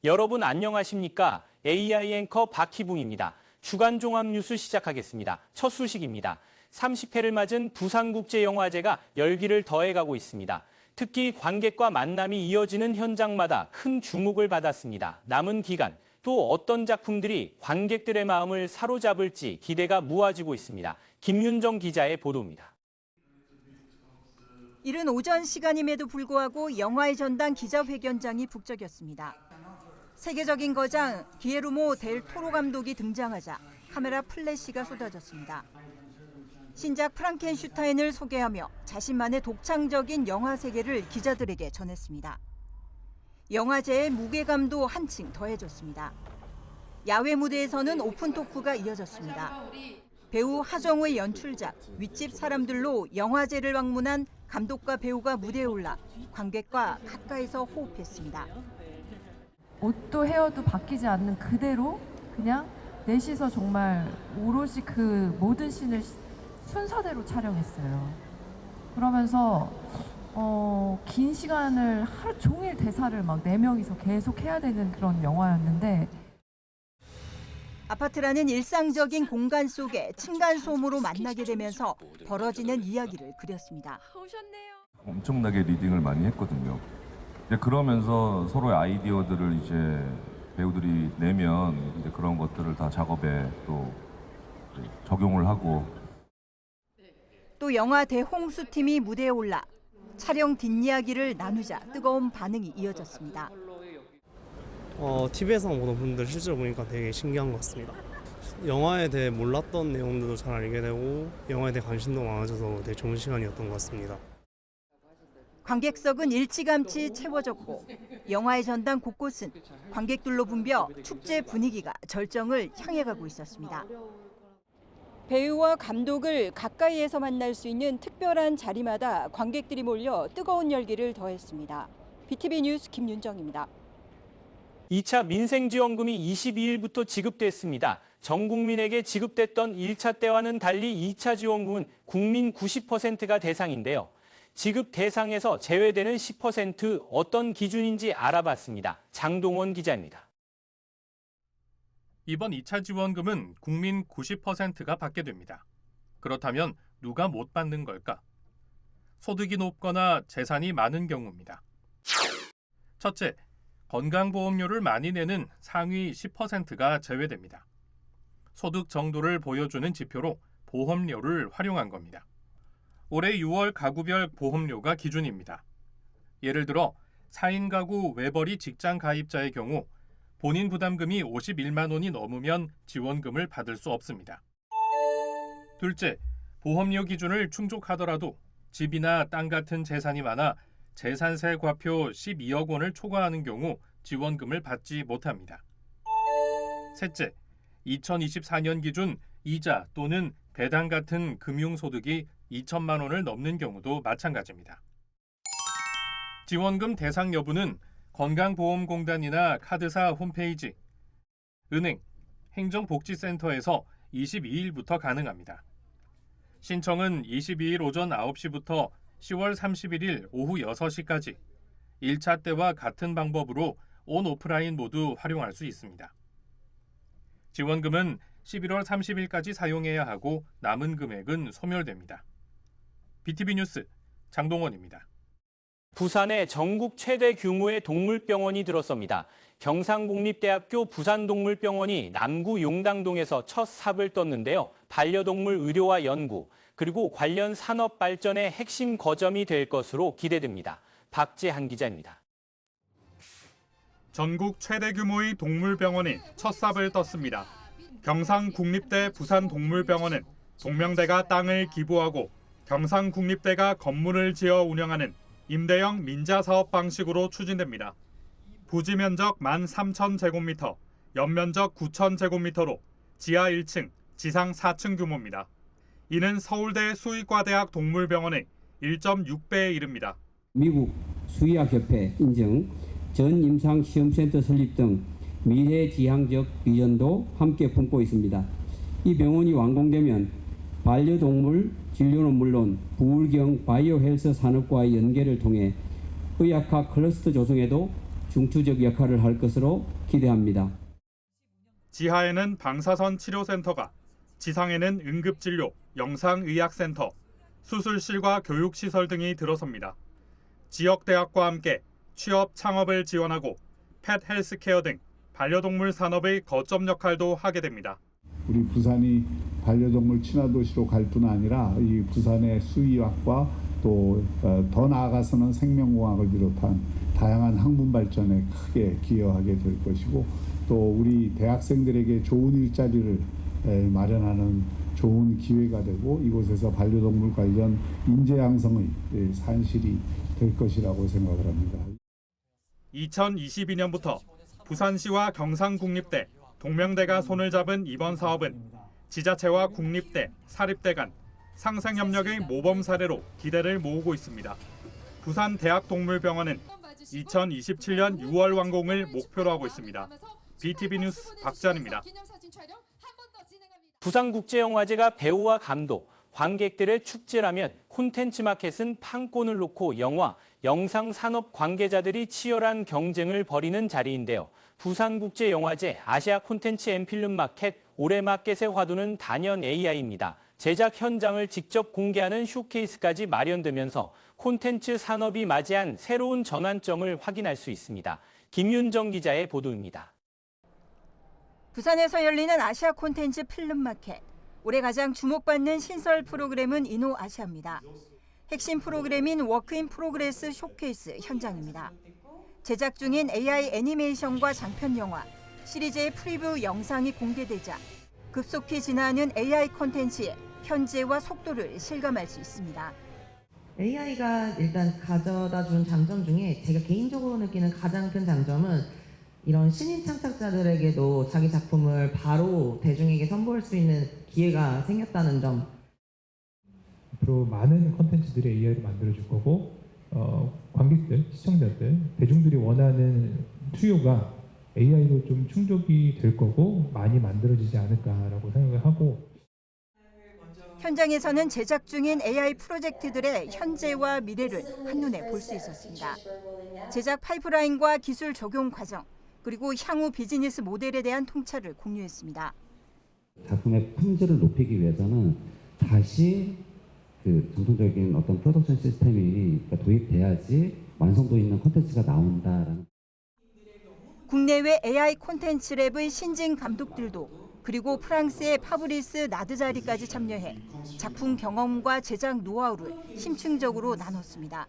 여러분 안녕하십니까? AI 앵커 박희붕입니다. 주간 종합 뉴스 시작하겠습니다. 첫 소식입니다. 30회를 맞은 부산국제영화제가 열기를 더해가고 있습니다. 특히 관객과 만남이 이어지는 현장마다 큰 주목을 받았습니다. 남은 기간, 또 어떤 작품들이 관객들의 마음을 사로잡을지 기대가 모아지고 있습니다. 김윤정 기자의 보도입니다. 이른 오전 시간임에도 불구하고 영화의 전당 기자회견장이 북적였습니다. 세계적인 거장 기에르모 델 토로 감독이 등장하자 카메라 플래시가 쏟아졌습니다. 신작 프랑켄슈타인을 소개하며 자신만의 독창적인 영화 세계를 기자들에게 전했습니다. 영화제의 무게감도 한층 더해졌습니다. 야외 무대에서는 오픈 토크가 이어졌습니다. 배우 하정우의 연출작 윗집 사람들로 영화제를 방문한 감독과 배우가 무대에 올라 관객과 가까이서 호흡했습니다. 옷도 헤어도 바뀌지 않는 그대로 그냥 넷이서 정말 오롯이 그 모든 씬을 순서대로 촬영했어요. 그러면서 긴 시간을 하루 종일 대사를 막 4명이서 계속 해야 되는 그런 영화였는데 아파트라는 일상적인 공간 속에 층간소음으로 만나게 되면서 벌어지는 이야기를 그렸습니다. 엄청나게 리딩을 많이 했거든요. 그러면서 서로의 아이디어들을 이제 배우들이 내면 이제 그런 것들을 다 작업에 또 적용을 하고 또 영화 대홍수팀이 무대에 올라 촬영 뒷이야기를 나누자 뜨거운 반응이 이어졌습니다. TV에서 보는 분들 실제로 보니까 되게 신기한 것 같습니다. 영화에 대해 몰랐던 내용들도 잘 알게 되고 영화에 대해 관심도 많아져서 되게 좋은 시간이었던 것 같습니다. 관객석은 일찌감치 채워졌고 영화의 전당 곳곳은 관객들로 붐벼 축제 분위기가 절정을 향해 가고 있었습니다. 배우와 감독을 가까이에서 만날 수 있는 특별한 자리마다 관객들이 몰려 뜨거운 열기를 더했습니다. BTV 뉴스 김윤정입니다. 2차 민생지원금이 22일부터 지급됐습니다. 전 국민에게 지급됐던 1차 때와는 달리 2차 지원금은 국민 90%가 대상인데요. 지급 대상에서 제외되는 10% 어떤 기준인지 알아봤습니다. 장동원 기자입니다. 이번 2차 지원금은 국민 90%가 받게 됩니다. 그렇다면 누가 못 받는 걸까? 소득이 높거나 재산이 많은 경우입니다. 첫째, 건강보험료를 많이 내는 상위 10%가 제외됩니다. 소득 정도를 보여주는 지표로 보험료를 활용한 겁니다. 올해 6월 가구별 보험료가 기준입니다. 예를 들어 4인 가구 외벌이 직장 가입자의 경우 본인 부담금이 51만 원이 넘으면 지원금을 받을 수 없습니다. 둘째, 보험료 기준을 충족하더라도 집이나 땅 같은 재산이 많아 재산세 과표 12억 원을 초과하는 경우 지원금을 받지 못합니다. 셋째, 2024년 기준 이자 또는 배당 같은 금융소득이 2천만 원을 넘는 경우도 마찬가지입니다. 지원금 대상 여부는 건강보험공단이나 카드사 홈페이지, 은행, 행정복지센터에서 22일부터 가능합니다. 신청은 22일 오전 9시부터 10월 31일 오후 6시까지 1차 때와 같은 방법으로 온 오프라인 모두 활용할 수 있습니다. 지원금은 11월 30일까지 사용해야 하고 남은 금액은 소멸됩니다. BTV 뉴스 장동원입니다. 부산에 전국 최대 규모의 동물병원이 들어섭니다. 경상국립대학교 부산동물병원이 남구 용당동에서 첫 삽을 떴는데요. 반려동물 의료와 연구, 그리고 관련 산업 발전의 핵심 거점이 될 것으로 기대됩니다. 박재한 기자입니다. 전국 최대 규모의 동물병원이 첫 삽을 떴습니다. 경상국립대 부산동물병원은 동명대가 땅을 기부하고 경상국립대가 건물을 지어 운영하는 임대형 민자사업 방식으로 추진됩니다. 부지 면적 13,000제곱미터, 연면적 9,000제곱미터로 지하 1층, 지상 4층 규모입니다. 이는 서울대 수의과대학 동물병원의 1.6배에 이릅니다. 미국 수의학협회 인증, 전임상시험센터 설립 등 미래지향적 비전도 함께 품고 있습니다. 이 병원이 완공되면 반려동물 진료는 물론 부울경 바이오 헬스 산업과의 연계를 통해 의학학 클러스터 조성에도 중추적 역할을 할 것으로 기대합니다. 지하에는 방사선 치료센터가, 지상에는 응급진료, 영상의학센터, 수술실과 교육시설 등이 들어섭니다. 지역 대학과 함께 취업, 창업을 지원하고 펫 헬스케어 등 반려동물 산업의 거점 역할도 하게 됩니다. 우리 부산이 반려동물 친화도시로 갈 뿐 아니라 이 부산의 수의학과 또 더 나아가서는 생명공학을 비롯한 다양한 학문 발전에 크게 기여하게 될 것이고, 또 우리 대학생들에게 좋은 일자리를 마련하는 좋은 기회가 되고, 이곳에서 반려동물 관련 인재 양성의 산실이 될 것이라고 생각을 합니다. 2022년부터 부산시와 경상국립대, 동명대가 손을 잡은 이번 사업은 지자체와 국립대, 사립대 간 상생협력의 모범 사례로 기대를 모으고 있습니다. 부산대학동물병원은 2027년 6월 완공을 목표로 하고 있습니다. BTV 뉴스 박지환입니다. 부산국제영화제가 배우와 감독, 관객들의 축제라면 콘텐츠 마켓은 판권을 놓고 영화, 영상 산업 관계자들이 치열한 경쟁을 벌이는 자리인데요. 부산국제영화제 아시아 콘텐츠 앤필름 마켓 올해 마켓의 화두는 단연 AI입니다. 제작 현장을 직접 공개하는 쇼케이스까지 마련되면서 콘텐츠 산업이 맞이한 새로운 전환점을 확인할 수 있습니다. 김윤정 기자의 보도입니다. 부산에서 열리는 아시아 콘텐츠 필름 마켓. 올해 가장 주목받는 신설 프로그램은 이노아시아입니다. 핵심 프로그램인 워크인 프로그레스 쇼케이스 현장입니다. 제작 중인 AI 애니메이션과 장편 영화, 시리즈의 프리뷰 영상이 공개되자 급속히 진화하는 AI 콘텐츠의 현재와 속도를 실감할 수 있습니다. AI가 일단 가져다 준 장점 중에 제가 개인적으로 느끼는 가장 큰 장점은 이런 신인 창작자들에게도 자기 작품을 바로 대중에게 선보일 수 있는 기회가 생겼다는 점. 앞으로 많은 콘텐츠들이 AI로 만들어질 거고, 관객들, 시청자들, 대중들이 원하는 수요가 AI로 좀 충족이 될 거고 많이 만들어지지 않을까라고 생각을 하고, 현장에서는 제작 중인 AI 프로젝트들의 현재와 미래를 한눈에 볼 수 있었습니다. 제작 파이프라인과 기술 적용 과정, 그리고 향후 비즈니스 모델에 대한 통찰을 공유했습니다. 작품의 품질을 높이기 위해서는 다시 그 전통적인 어떤 프로덕션 시스템이 도입돼야지 완성도 있는 콘텐츠가 나온다라는. 국내외 AI 콘텐츠 랩의 신진 감독들도, 그리고 프랑스의 파브리스 나드자리까지 참여해 작품 경험과 제작 노하우를 심층적으로 나눴습니다.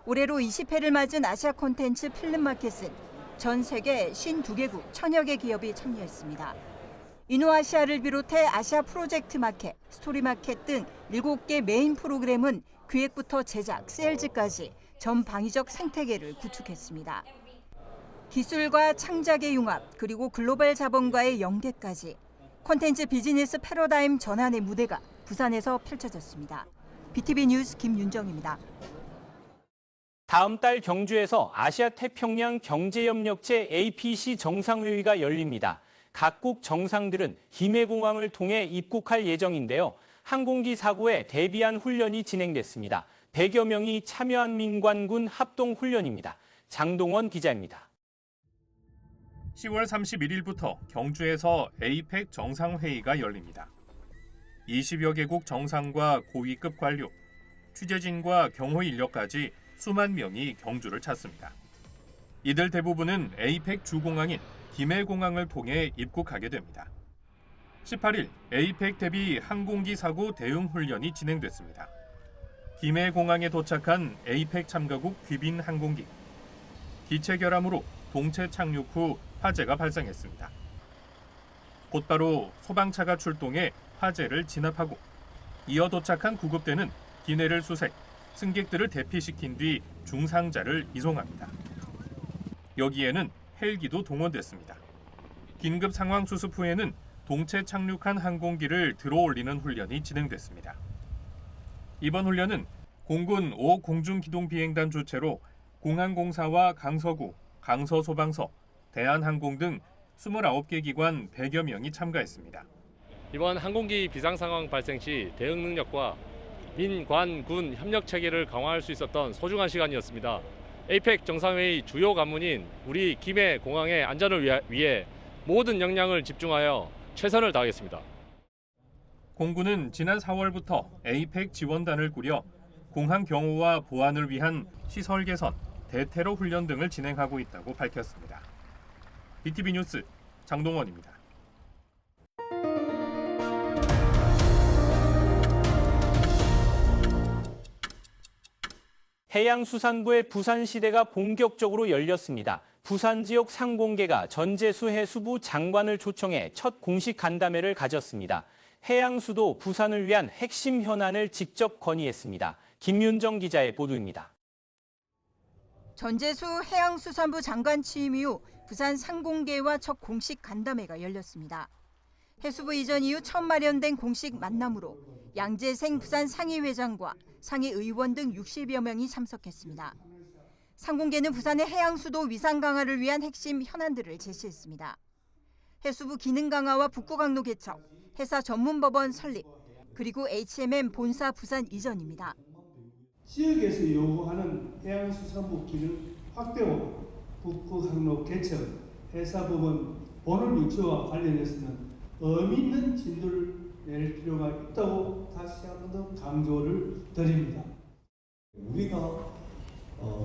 올해로 20회를 맞은 아시아 콘텐츠 필름 마켓은 전 세계 52개국 1000여 개 기업이 참여했습니다. 이노아시아를 비롯해 아시아 프로젝트 마켓, 스토리 마켓 등 7개 메인 프로그램은 기획부터 제작, 세일즈까지 전방위적 생태계를 구축했습니다. 기술과 창작의 융합, 그리고 글로벌 자본과의 연계까지 콘텐츠 비즈니스 패러다임 전환의 무대가 부산에서 펼쳐졌습니다. BTV 뉴스 김윤정입니다. 다음 달 경주에서 아시아 태평양 경제협력체 APC 정상회의가 열립니다. 각국 정상들은 김해공항을 통해 입국할 예정인데요. 항공기 사고에 대비한 훈련이 진행됐습니다. 100여 명이 참여한 민관군 합동훈련입니다. 장동원 기자입니다. 10월 31일부터 경주에서 APEC 정상회의가 열립니다. 20여 개국 정상과 고위급 관료, 취재진과 경호 인력까지 수만 명이 경주를 찾습니다. 이들 대부분은 APEC 주공항인 김해공항을 통해 입국하게 됩니다. 18일 APEC 대비 항공기 사고 대응 훈련이 진행됐습니다. 김해공항에 도착한 APEC 참가국 귀빈 항공기. 기체 결함으로 동체 착륙 후 화재가 발생했습니다. 곧바로 소방차가 출동해 화재를 진압하고, 이어 도착한 구급대는 기내를 수색, 승객들을 대피시킨 뒤 중상자를 이송합니다. 여기에는 헬기도 동원됐습니다. 긴급 상황 수습 후에는 동체 착륙한 항공기를 들어올리는 훈련이 진행됐습니다. 이번 훈련은 공군 5 공중기동비행단 주최로 공항공사와 강서구, 강서소방서, 대한항공 등 29개 기관 100여 명이 참가했습니다. 이번 항공기 비상 상황 발생 시 대응 능력과 민, 관, 군 협력 체계를 강화할 수 있었던 소중한 시간이었습니다. 에이펙 정상회의 주요 관문인 우리 김해 공항의 안전을 위해 모든 역량을 집중하여 최선을 다하겠습니다. 공군은 지난 4월부터 에이펙 지원단을 꾸려 공항 경호와 보안을 위한 시설 개선, 대테러 훈련 등을 진행하고 있다고 밝혔습니다. BTV 뉴스 장동원입니다. 해양수산부의 부산시대가 본격적으로 열렸습니다. 부산 지역 상공계가 전재수 해수부 장관을 초청해 첫 공식 간담회를 가졌습니다. 해양수도 부산을 위한 핵심 현안을 직접 건의했습니다. 김윤정 기자의 보도입니다. 전재수 해양수산부 장관 취임 이후 부산 상공계와 첫 공식 간담회가 열렸습니다. 해수부 이전 이후 처음 마련된 공식 만남으로 양재생 부산 상위회장과 상위의원 등 60여 명이 참석했습니다. 상공계는 부산의 해양수도 위상 강화를 위한 핵심 현안들을 제시했습니다. 해수부 기능 강화와 북구강로 개척, 해사 전문법원 설립, 그리고 HMM 본사 부산 이전입니다. 지역에서 요구하는 해양수산부 기능 확대와 북구항로 개척, 해사법원 본원 유치와 관련해서는 의미 있는 진도를 낼 필요가 있다고 다시 한 번 더 강조를 드립니다. 우리가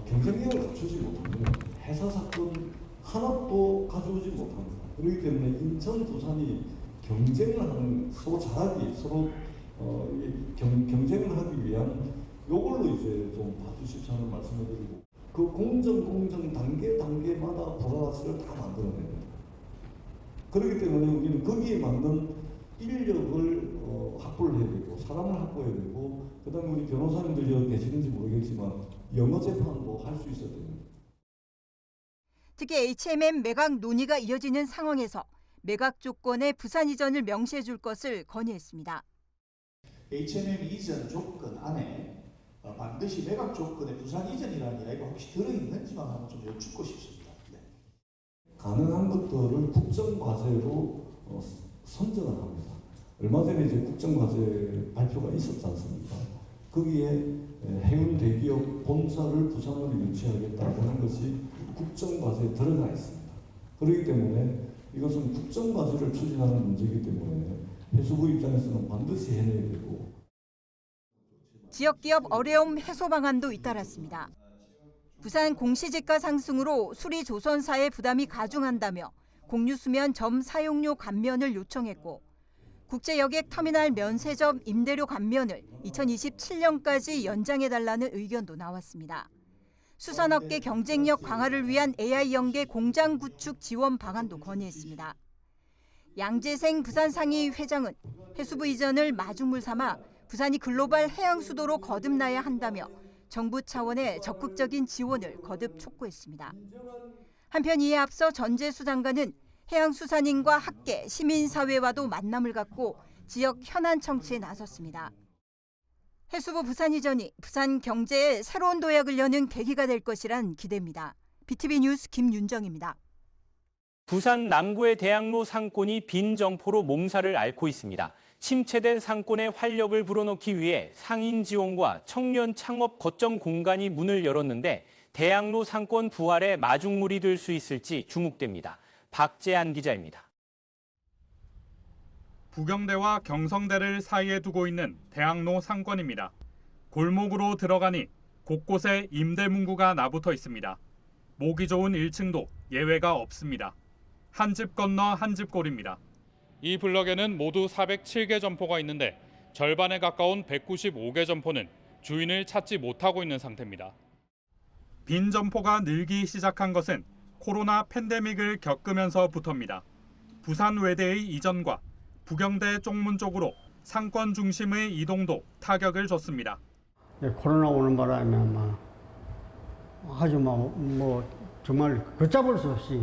경쟁력을 갖추지 못하면 해사 사건 하나도 가져오지 못합니다. 그렇기 때문에 인천, 부산이 경쟁을 하는, 서로 잘하기, 서로 경쟁을 하기 위한 요걸로 이제 좀 봐주십사는 말씀을 드리고, 그 공정 단계마다 부가가치를 다 만들어냅니다. 그렇기 때문에 우리는 거기에 맞는 인력을 확보를 해야 되고, 사람을 확보해야 되고, 그 다음에 우리 변호사님들 여기 계시는지 모르겠지만 영어 재판도 할 수 있어야 됩니다. 특히 HMM 매각 논의가 이어지는 상황에서 매각 조건에 부산 이전을 명시해 줄 것을 건의했습니다. HMM 이전 조건 안에 반드시 매각 조건에 부산 이전이라는 이야기가 혹시 들어있는지만 한번 좀 여쭙고 싶습니다. 네. 가능한 것들을 국정과제로 선정을 합니다. 얼마 전에 이제 국정과제 발표가 있었지 않습니까? 거기에 해운 대기업 본사를 부산으로 유치하겠다는 것이 국정과제에 들어가 있습니다. 그렇기 때문에 이것은 국정과제를 추진하는 문제이기 때문에 해수부 입장에서는 반드시 해내야 되고. 지역기업 어려움 해소 방안도 잇따랐습니다. 부산 공시지가 상승으로 수리조선사의 부담이 가중한다며 공유수면 점 사용료 감면을 요청했고, 국제여객 터미널 면세점 임대료 감면을 2027년까지 연장해달라는 의견도 나왔습니다. 수산업계 경쟁력 강화를 위한 AI 연계 공장 구축 지원 방안도 건의했습니다. 양재생 부산상위 회장은 해수부 이전을 마중물 삼아 부산이 글로벌 해양 수도로 거듭나야 한다며 정부 차원의 적극적인 지원을 거듭 촉구했습니다. 한편 이에 앞서 전재수 장관은 해양수산인과 학계, 시민사회와도 만남을 갖고 지역 현안 청취에 나섰습니다. 해수부 부산 이전이 부산 경제에 새로운 도약을 여는 계기가 될 것이란 기대입니다. BTV 뉴스 김윤정입니다. 부산 남구의 대학로 상권이 빈 점포로 몸살을 앓고 있습니다. 침체된 상권에 활력을 불어넣기 위해 상인 지원과 청년 창업 거점 공간이 문을 열었는데 대학로 상권 부활에 마중물이 될 수 있을지 주목됩니다. 박재한 기자입니다. 부경대와 경성대를 사이에 두고 있는 대학로 상권입니다. 골목으로 들어가니 곳곳에 임대 문구가 나붙어 있습니다. 모기 좋은 1층도 예외가 없습니다. 한 집 건너 한 집 꼴입니다. 이 블럭에는 모두 407개 점포가 있는데 절반에 가까운 195개 점포는 주인을 찾지 못하고 있는 상태입니다. 빈 점포가 늘기 시작한 것은 코로나 팬데믹을 겪으면서부터입니다. 부산 외대의 이전과 부경대 쪽문 쪽으로 상권 중심의 이동도 타격을 줬습니다. 코로나 오는 바람에 아주 정말 걷잡을 수 없이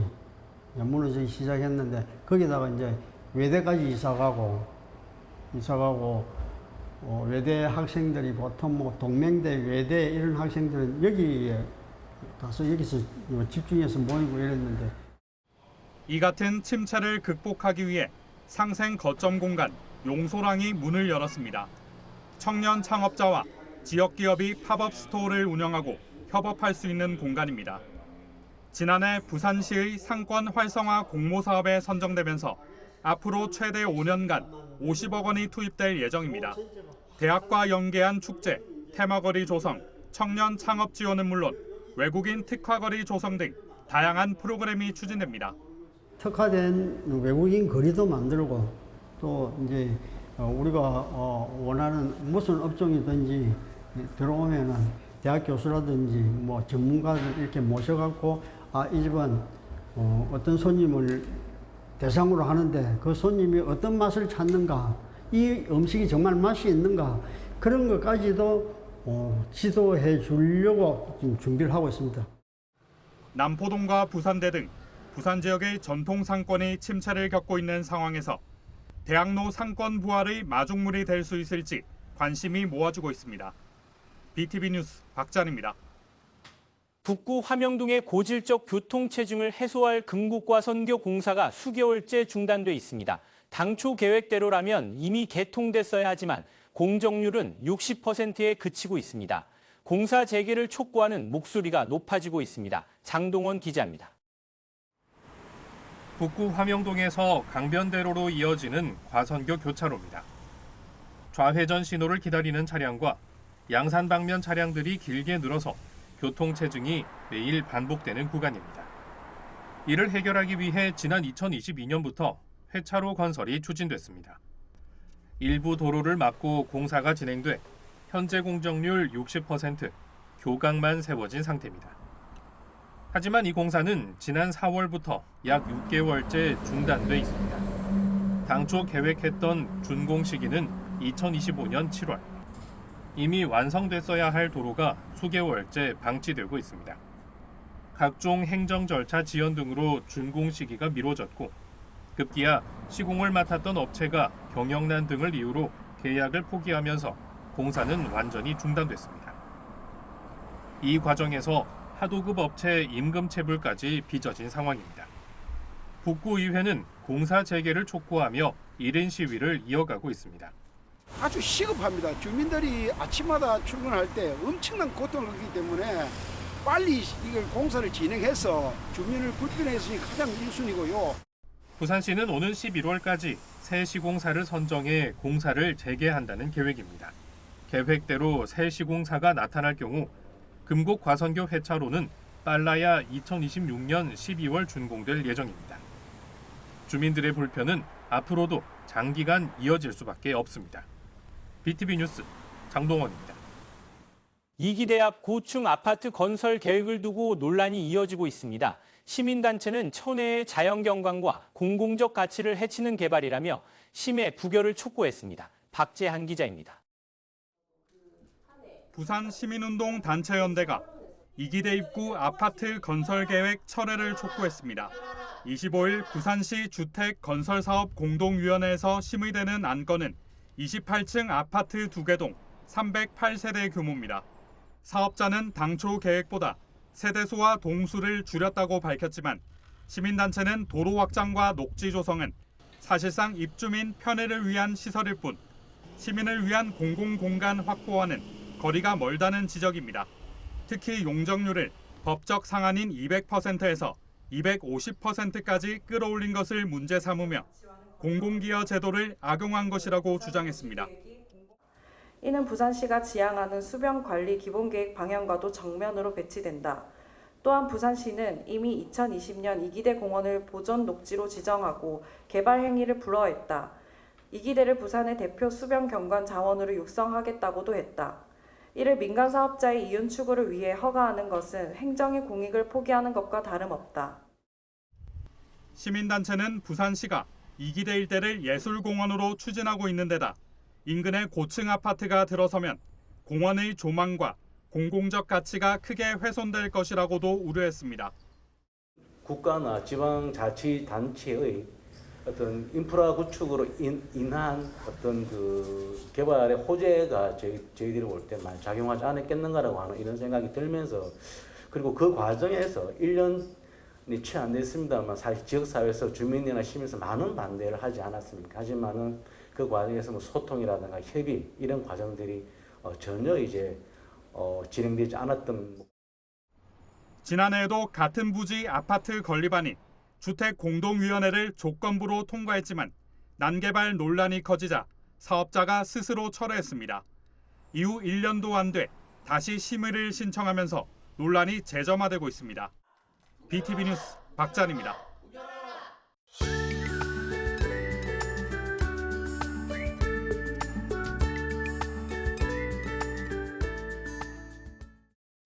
무너지기 시작했는데, 거기다가 이제 외대까지 이사가고 외대 학생들이 보통 동명대, 외대 이런 학생들은 여기에 가서 여기서 집중해서 모이고 이랬는데, 이 같은 침체를 극복하기 위해 상생 거점 공간 용소랑이 문을 열었습니다. 청년 창업자와 지역 기업이 팝업 스토어를 운영하고 협업할 수 있는 공간입니다. 지난해 부산시의 상권 활성화 공모 사업에 선정되면서 앞으로 최대 5년간 50억 원이 투입될 예정입니다. 대학과 연계한 축제, 테마거리 조성, 청년 창업 지원은 물론 외국인 특화거리 조성 등 다양한 프로그램이 추진됩니다. 특화된 외국인 거리도 만들고 또 이제 우리가 원하는 무슨 업종이든지 들어오면은 대학 교수라든지 뭐 전문가들 이렇게 모셔갖고 이 집은 어떤 손님을 대상으로 하는데 그 손님이 어떤 맛을 찾는가, 이 음식이 정말 맛이 있는가, 그런 것까지도 지도해 주려고 지금 준비를 하고 있습니다. 남포동과 부산대 등 부산 지역의 전통 상권이 침체를 겪고 있는 상황에서 대학로 상권 부활의 마중물이 될 수 있을지 관심이 모아지고 있습니다. BTV 뉴스 박찬입니다. 북구 화명동의 고질적 교통체증을 해소할 금국과선교 공사가 수개월째 중단돼 있습니다. 당초 계획대로라면 이미 개통됐어야 하지만 공정률은 60%에 그치고 있습니다. 공사 재개를 촉구하는 목소리가 높아지고 있습니다. 장동원 기자입니다. 북구 화명동에서 강변대로로 이어지는 과선교 교차로입니다. 좌회전 신호를 기다리는 차량과 양산 방면 차량들이 길게 늘어서 교통체증이 매일 반복되는 구간입니다. 이를 해결하기 위해 지난 2022년부터 회차로 건설이 추진됐습니다. 일부 도로를 막고 공사가 진행돼 현재 공정률 60%, 교각만 세워진 상태입니다. 하지만 이 공사는 지난 4월부터 약 6개월째 중단돼 있습니다. 당초 계획했던 준공 시기는 2025년 7월. 이미 완성됐어야 할 도로가 수개월째 방치되고 있습니다. 각종 행정 절차 지연 등으로 준공 시기가 미뤄졌고 급기야 시공을 맡았던 업체가 경영난 등을 이유로 계약을 포기하면서 공사는 완전히 중단됐습니다. 이 과정에서 하도급 업체 임금 체불까지 빚어진 상황입니다. 북구의회는 공사 재개를 촉구하며 1인 시위를 이어가고 있습니다. 아주 시급합니다. 주민들이 아침마다 출근할 때 엄청난 고통을 겪기 때문에 빨리 이걸 공사를 진행해서 주민을 불편해서 가장 1순위고요. 부산시는 오는 11월까지 새 시공사를 선정해 공사를 재개한다는 계획입니다. 계획대로 새 시공사가 나타날 경우 금곡 과선교 회차로는 빨라야 2026년 12월 준공될 예정입니다. 주민들의 불편은 앞으로도 장기간 이어질 수밖에 없습니다. BTV 뉴스 장동원입니다. 이기대 앞 고층 아파트 건설 계획을 두고 논란이 이어지고 있습니다. 시민단체는 천혜의 자연경관과 공공적 가치를 해치는 개발이라며 심해 부결을 촉구했습니다. 박재한 기자입니다. 부산 시민운동 단체연대가 이기대 입구 아파트 건설 계획 철회를 촉구했습니다. 25일 부산시 주택건설사업 공동위원회에서 심의되는 안건은 28층 아파트 2개 동 308세대 규모입니다. 사업자는 당초 계획보다 세대수와 동수를 줄였다고 밝혔지만 시민단체는 도로 확장과 녹지 조성은 사실상 입주민 편의를 위한 시설일 뿐 시민을 위한 공공공간 확보와는 거리가 멀다는 지적입니다. 특히 용적률을 법적 상한인 200%에서 250%까지 끌어올린 것을 문제 삼으며 공공기여 제도를 악용한 것이라고 주장했습니다. 이는 부산시가 지향하는 수변 관리 기본계획 방향과도 정면으로 배치된다. 또한 부산시는 이미 2020년 이기대 공원을 보전 녹지로 지정하고 개발 행위를 불허했다. 이기대를 부산의 대표 수변 경관 자원으로 육성하겠다고도 했다. 이를 민간 사업자의 이윤 추구를 위해 허가하는 것은 행정의 공익을 포기하는 것과 다름없다. 시민단체는 부산시가 이기대 일대를 예술공원으로 추진하고 있는 데다 인근에 고층 아파트가 들어서면 공원의 조망과 공공적 가치가 크게 훼손될 것이라고도 우려했습니다. 국가나 지방자치단체의 어떤 인프라 구축으로 인한 어떤 그 개발의 호재가 저희들이 볼 때 많이 작용하지 않았겠는가라고 하는 이런 생각이 들면서 그리고 그 과정에서 1년이 채 안 됐습니다만 사실 지역사회에서 주민이나 시민에서 많은 반대를 하지 않았습니까? 하지만은 그 과정에서 뭐 소통이라든가 협의 이런 과정들이 전혀 이제 진행되지 않았던 지난해에도 같은 부지 아파트 건립안이 주택공동위원회를 조건부로 통과했지만 난개발 논란이 커지자 사업자가 스스로 철회했습니다. 이후 1년도 안 돼 다시 심의를 신청하면서 논란이 재점화되고 있습니다. BTV 뉴스 박찬입니다.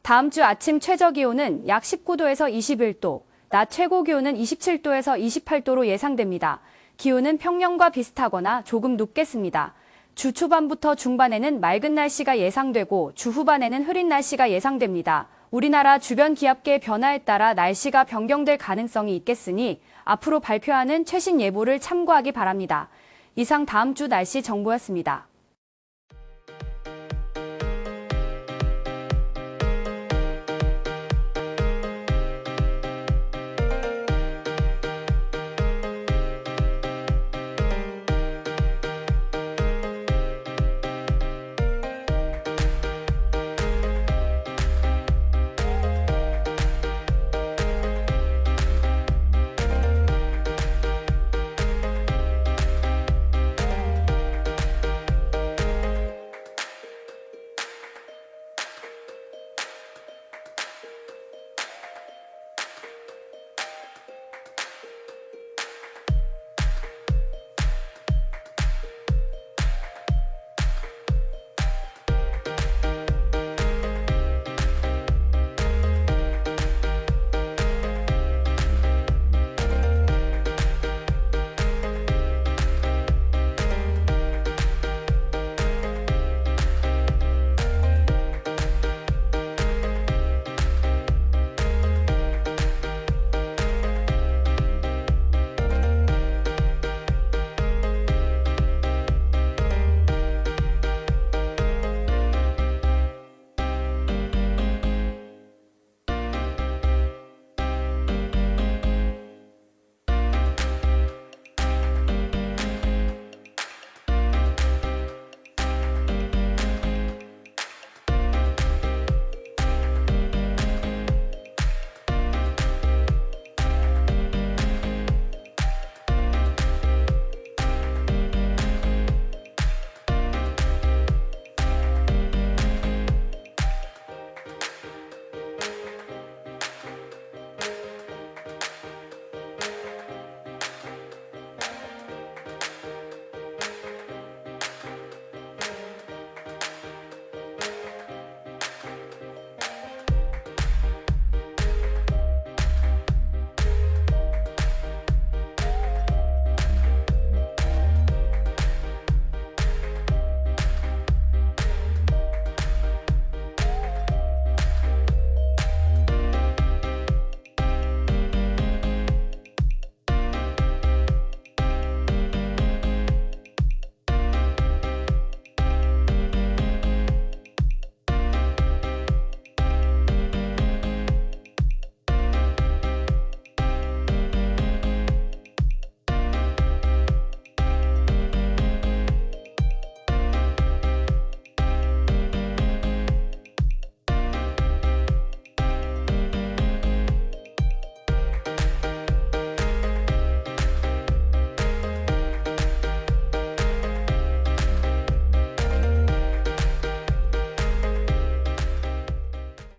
다음 주 아침 최저기온은 약 19도에서 21도, 낮 최고기온은 27도에서 28도로 예상됩니다. 기온은 평년과 비슷하거나 조금 높겠습니다. 주 초반부터 중반에는 맑은 날씨가 예상되고 주 후반에는 흐린 날씨가 예상됩니다. 우리나라 주변 기압계 변화에 따라 날씨가 변경될 가능성이 있겠으니 앞으로 발표하는 최신 예보를 참고하기 바랍니다. 이상 다음 주 날씨 정보였습니다.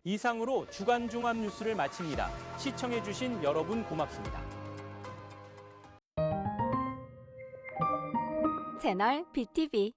이상으로 주간 종합 뉴스를 마칩니다. 시청해주신 여러분 고맙습니다. 채널 BTV